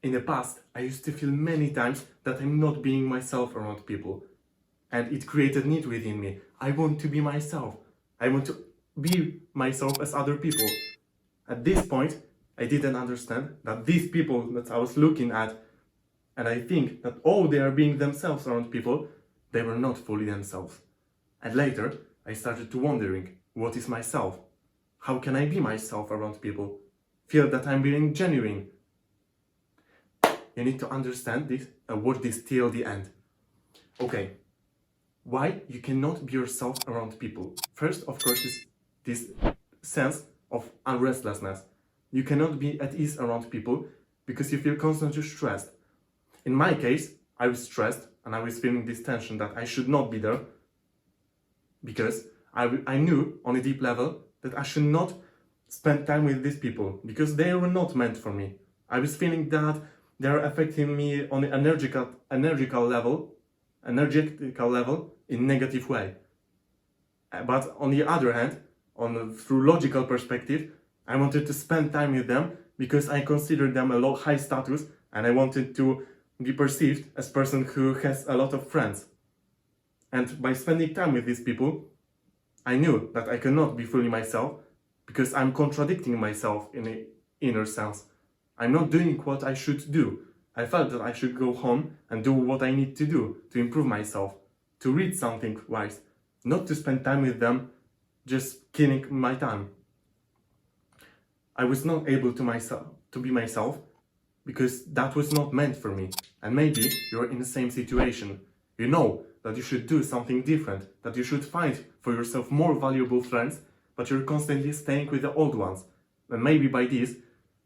In the past, I used to feel many times that I'm not being myself around people. And it created need within me. I want to be myself. I want to be myself as other people. At this point, I didn't understand that these people that I was looking at, and I think that they are being themselves around people, they were not fully themselves. And later, I started to wondering, what is myself? How can I be myself around people? Feel that I'm being genuine. You need to understand this and watch this till the end. Okay, why you cannot be yourself around people? First, of course, is this sense of unrestlessness. You cannot be at ease around people because you feel constantly stressed. In my case, I was stressed and I was feeling this tension that I should not be there because I knew on a deep level that I should not spend time with these people because they were not meant for me. I was feeling that they are affecting me on an energetical level in negative way. But on the other hand, through logical perspective, I wanted to spend time with them because I considered them a high status and I wanted to be perceived as a person who has a lot of friends. And by spending time with these people, I knew that I cannot be fully myself because I'm contradicting myself in an inner sense. I'm not doing what I should do. I felt that I should go home and do what I need to do to improve myself, to read something wise, not to spend time with them, just killing my time. I was not able to be myself because that was not meant for me. And maybe you're in the same situation. You know that you should do something different, that you should find for yourself more valuable friends, but you're constantly staying with the old ones. And maybe by this,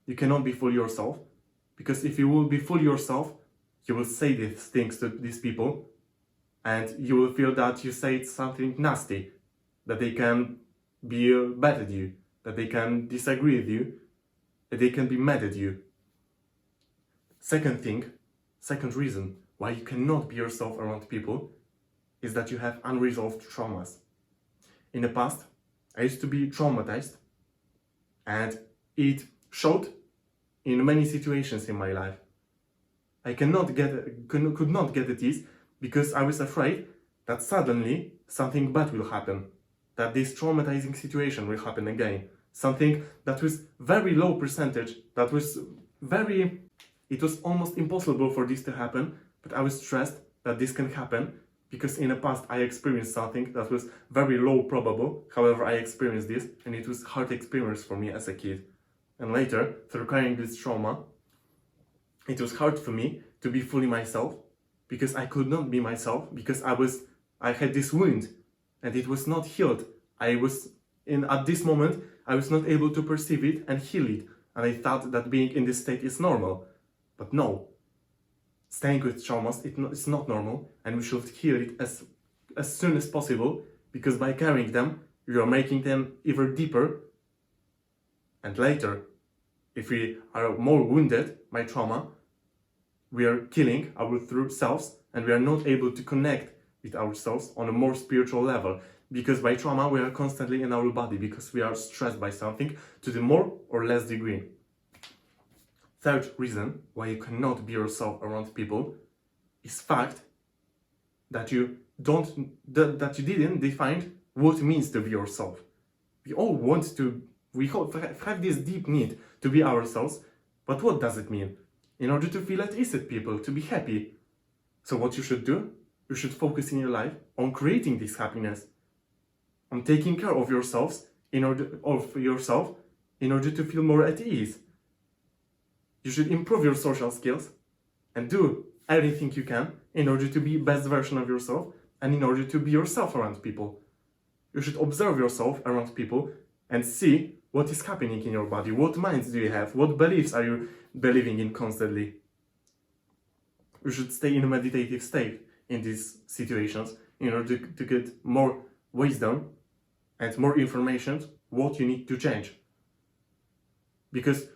you cannot be fully yourself, because if you will be fully yourself, you will say these things to these people, and you will feel that you say something nasty, that they can be bad at you, that they can disagree with you, that they can be mad at you. Second reason why you cannot be yourself around people is that you have unresolved traumas. In the past, I used to be traumatized, and it showed in many situations in my life. I could not get at ease because I was afraid that suddenly something bad will happen, that this traumatizing situation will happen again. Something that was very low percentage, it was almost impossible for this to happen, but I was stressed that this can happen because in the past I experienced something that was very low probable. However, I experienced this and it was a hard experience for me as a kid. And later, through carrying this trauma, it was hard for me to be fully myself because I could not be myself because I had this wound and it was not healed. At this moment, I was not able to perceive it and heal it. And I thought that being in this state is normal. But no, staying with traumas, it's not normal, and we should heal it as soon as possible, because by carrying them, you are making them even deeper. And later, if we are more wounded by trauma, we are killing our true selves, and we are not able to connect with ourselves on a more spiritual level. Because by trauma, we are constantly in our body, because we are stressed by something to the more or less degree. Third reason why you cannot be yourself around people is fact that you didn't define what it means to be yourself. We have this deep need to be ourselves, but what does it mean? In order to feel at ease with people, to be happy. So what you should do? You should focus in your life on creating this happiness, on taking care of yourself in order to feel more at ease. You should improve your social skills and do everything you can in order to be the best version of yourself and in order to be yourself around people. You should observe yourself around people and see what is happening in your body, what minds do you have, what beliefs are you believing in constantly. You should stay in a meditative state in these situations in order to get more wisdom and more information what you need to change. Because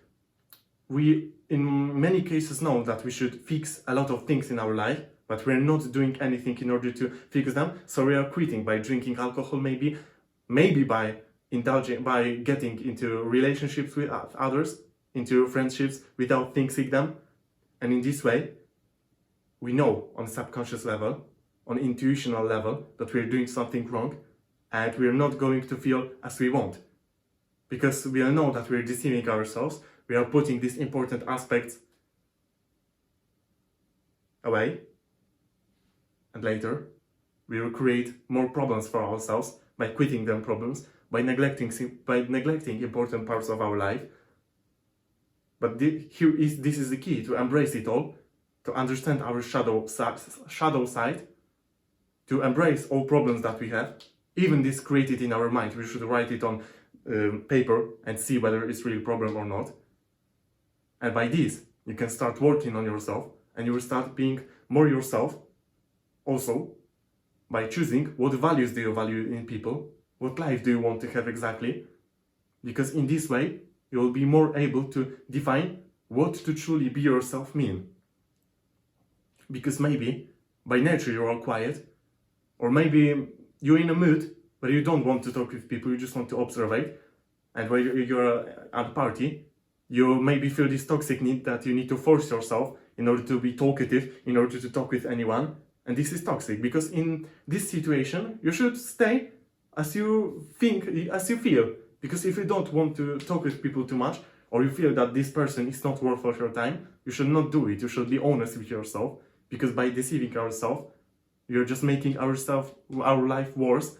we in many cases know that we should fix a lot of things in our life, but we're not doing anything in order to fix them. So we are quitting by drinking alcohol, maybe by getting into relationships with others, into friendships without fixing them. And in this way, we know on subconscious level, on intuitional level, that we're doing something wrong, and we're not going to feel as we want. Because we all know that we're deceiving ourselves, we are putting these important aspects away, and later we will create more problems for ourselves by quitting them problems, by neglecting important parts of our life. But this is the key, to embrace it all, to understand our shadow side, to embrace all problems that we have, even this created in our mind. We should write it on paper and see whether it's really a problem or not. And by this, you can start working on yourself, and you will start being more yourself. Also, by choosing what values do you value in people, what life do you want to have exactly, because in this way, you will be more able to define what to truly be yourself mean. Because maybe, by nature, you're all quiet, or maybe you're in a mood where you don't want to talk with people, you just want to observe it, and when you're at a party, you maybe feel this toxic need that you need to force yourself in order to be talkative, in order to talk with anyone, and this is toxic, because in this situation, you should stay as you think, as you feel, because if you don't want to talk with people too much, or you feel that this person is not worth of your time, you should not do it. You should be honest with yourself, because by deceiving ourselves, you're just making our life worse,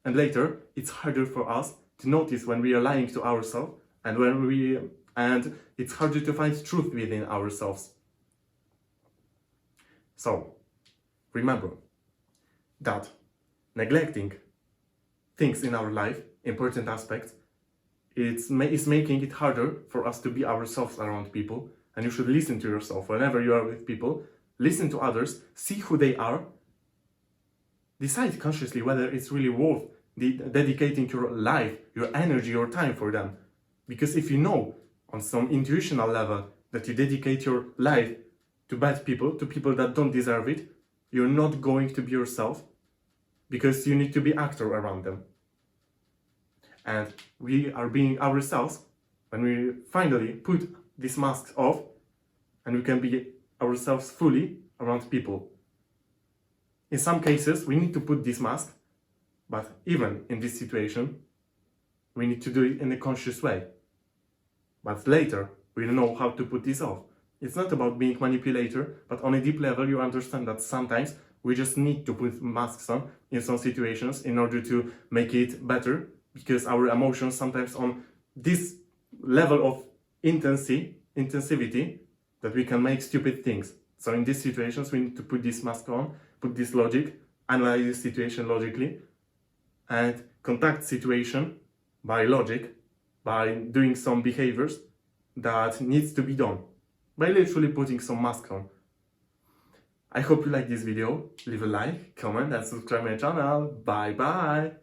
and later it's harder for us to notice when we are lying to ourselves, and it's harder to find truth within ourselves. So, remember that neglecting things in our life, important aspects, is making it harder for us to be ourselves around people, and you should listen to yourself whenever you are with people. Listen to others, see who they are, decide consciously whether it's really worth dedicating your life, your energy, your time for them. Because if you know on some intuitional level that you dedicate your life to bad people, to people that don't deserve it, you're not going to be yourself, because you need to be actor around them. And we are being ourselves when we finally put these masks off, and we can be ourselves fully around people. In some cases, we need to put this mask, but even in this situation, we need to do it in a conscious way. But later, we'll know how to put this off. It's not about being manipulator, but on a deep level, you understand that sometimes we just need to put masks on in some situations in order to make it better, because our emotions sometimes on this level of intensivity that we can make stupid things. So in these situations, we need to put this mask on, put this logic, analyze the situation logically, and contact situation by logic, by doing some behaviors that needs to be done, by literally putting some mask on. I hope you like this video. Leave a like, comment, and subscribe my channel. Bye bye!